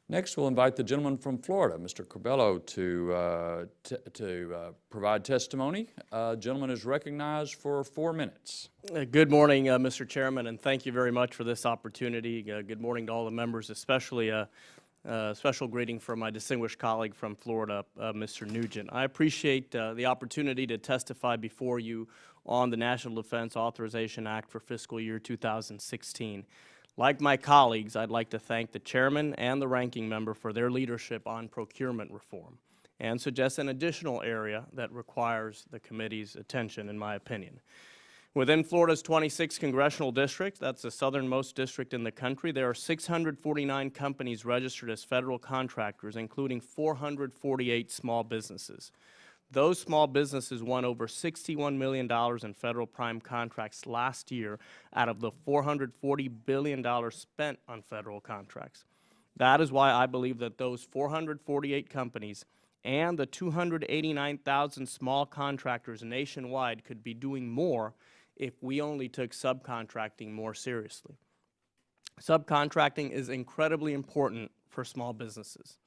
Next, we'll invite the gentleman from Florida, Mr. Curbelo, to provide testimony. Gentleman is recognized for 4 minutes. Good morning, Mr. Chairman, and thank you very much for this opportunity. Good morning to all the members, especially a special greeting from my distinguished colleague from Florida, Mr. Nugent. I appreciate the opportunity to testify before you on the National Defense Authorization Act for fiscal year 2016. Like my colleagues, I'd like to thank the chairman and the ranking member for their leadership on procurement reform and suggest an additional area that requires the committee's attention, in my opinion. Within Florida's 26th congressional district, that's the southernmost district in the country, there are 649 companies registered as federal contractors, including 448 small businesses. Those small businesses won over $61 million in federal prime contracts last year out of the $440 billion spent on federal contracts. That is why I believe that those 448 companies and the 289,000 small contractors nationwide could be doing more if we only took subcontracting more seriously. Subcontracting is incredibly important for small businesses.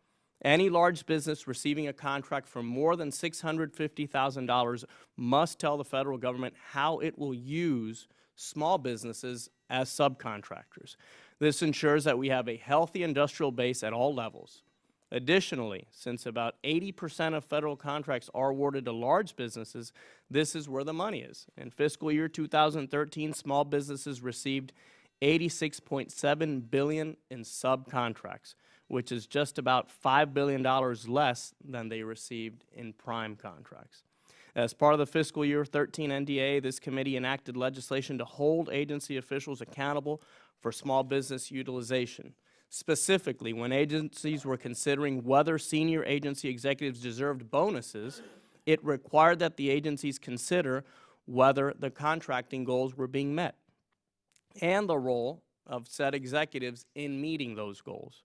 Any large business receiving a contract for more than $650,000 must tell the federal government how it will use small businesses as subcontractors. This ensures that we have a healthy industrial base at all levels. Additionally, since about 80% of federal contracts are awarded to large businesses, this is where the money is. In fiscal year 2013, small businesses received $86.7 billion in subcontracts, which is just about $5 billion less than they received in prime contracts. As part of the fiscal year 13 NDAA, this committee enacted legislation to hold agency officials accountable for small business utilization. Specifically, when agencies were considering whether senior agency executives deserved bonuses, it required that the agencies consider whether the contracting goals were being met and the role of said executives in meeting those goals.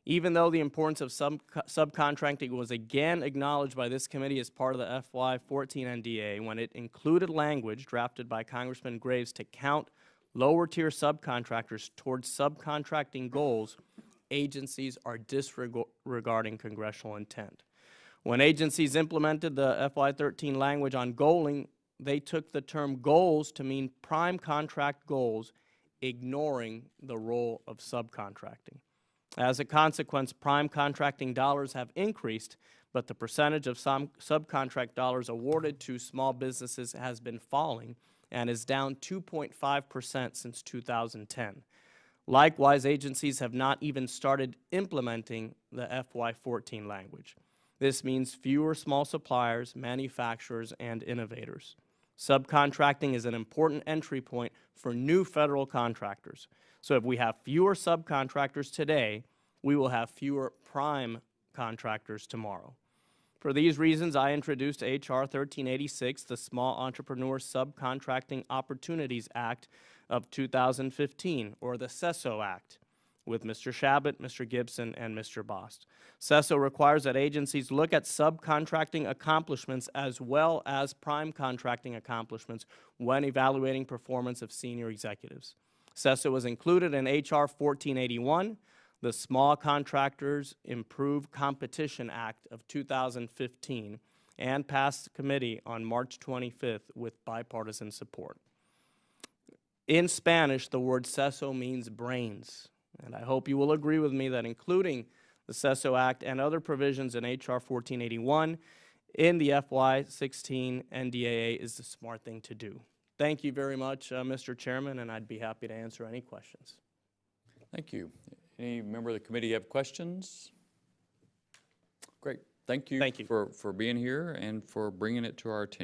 Even though the importance of subcontracting was again acknowledged by this committee as part of the FY14 NDAA when it included language drafted by Congressman Graves to count lower-tier subcontractors towards subcontracting goals, agencies are disregarding congressional intent. When agencies implemented the FY13 language on goaling, they took the term goals to mean prime contract goals, ignoring the role of subcontracting. As a consequence, prime contracting dollars have increased, but the percentage of subcontract dollars awarded to small businesses has been falling and is down 2.5% since 2010. Likewise, agencies have not even started implementing the FY14 language. This means fewer small suppliers, manufacturers, and innovators. Subcontracting is an important entry point for new federal contractors. So if we have fewer subcontractors today, we will have fewer prime contractors tomorrow. For these reasons, I introduced H.R. 1386, the Small Entrepreneur Subcontracting Opportunities Act of 2015, or the CESO Act, with Mr. Shabbat, Mr. Gibson, and Mr. Bost. CESO requires that agencies look at subcontracting accomplishments as well as prime contracting accomplishments when evaluating performance of senior executives. CESO was included in H.R. 1481, the Small Contractors Improve Competition Act of 2015, and passed the committee on March 25th with bipartisan support. In Spanish, the word CESO means brains, and I hope you will agree with me that including the CESO Act and other provisions in H.R. 1481 in the FY16 NDAA is the smart thing to do. Thank you very much, Mr. Chairman, and I'd be happy to answer any questions. Thank you. Any member of the committee have questions? Great. Thank you, Thank you. for being here and for bringing it to our attention.